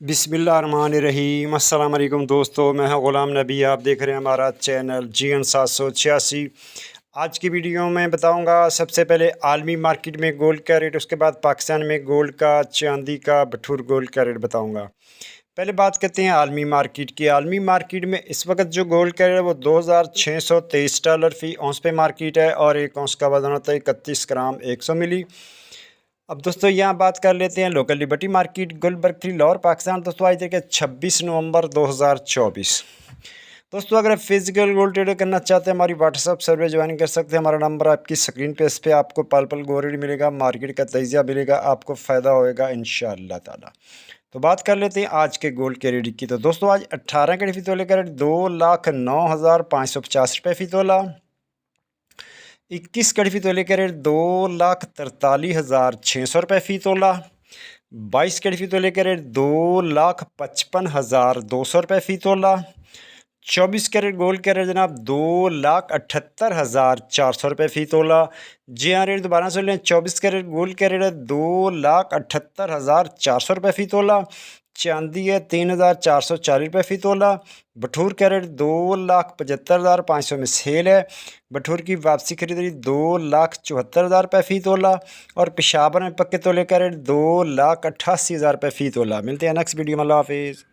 बिस्मिल्लाहिर्रहमानिर्रहीम। अस्सलाम वालेकुम दोस्तों, मैं हूं ग़ुलाम नबी। आप देख रहे हैं हमारा चैनल GN 786। आज की वीडियो में बताऊंगा सबसे पहले आलमी मार्केट में गोल्ड का रेट, उसके बाद पाकिस्तान में गोल्ड का, चांदी का, भठूर गोल्ड का रेट बताऊंगा। पहले बात करते हैं आलमी मार्केट की। आलमी मार्केट में इस वक्त जो गोल्ड का रेट है वो $2623 फ़ी औंस पे मार्केट है और एक औंस का वजन होता है 31 ग्राम 100 मिली। अब दोस्तों यहाँ बात कर लेते हैं local Liberty market Gulberg 3 Lahore Pakistan. दोस्तों आज देखिए 26 नवंबर 2024। दोस्तों अगर आप फिजिकल गोल्ड ट्रेड करना चाहते हैं हमारी व्हाट्सअप सर्वे ज्वाइन कर सकते हैं। हमारा नंबर आपकी स्क्रीन पे, इस पर आपको पल पल गोल्ड रेट मिलेगा, मार्केट का तजिया मिलेगा, आपको फ़ायदा होएगा इंशाअल्लाह ताला। तो बात कर लेते हैं आज के गोल्ड के रेट की। तो दोस्तों आज 18 कैरेट फ़ी तोले का रेट 2,09,550 रुपये फ़ी तोला। 21 कैरेट फ़ी तोले का रेट 2,43,600 रुपये फ़ी तोला। 22 कैरेट फ़ी तोले का रेट 2,55,200 रुपये फ़ी तोला। 24 कैरेट गोल्ड का रेट जनाब 2,78,400 रुपये फ़ी तोला। जी हाँ, रेट दोबारा सुन लें। 24 कैरेट गोल्ड का रेट है 2,78,400 रुपये फ़ी तोला। चांदी है 3,440 रुपये फ़ी तोला। भठूर का रेट 2,75,500 में सेल है। भठूर की वापसी खरीदारी 2,74,000 रुपये फ़ी तोला। और पेशावर में पक्के तोले का रेट 2,88,000 रुपये फ़ी तोला। मिलते हैं नेक्स्ट वीडियो में। अल्लाह हाफिज़।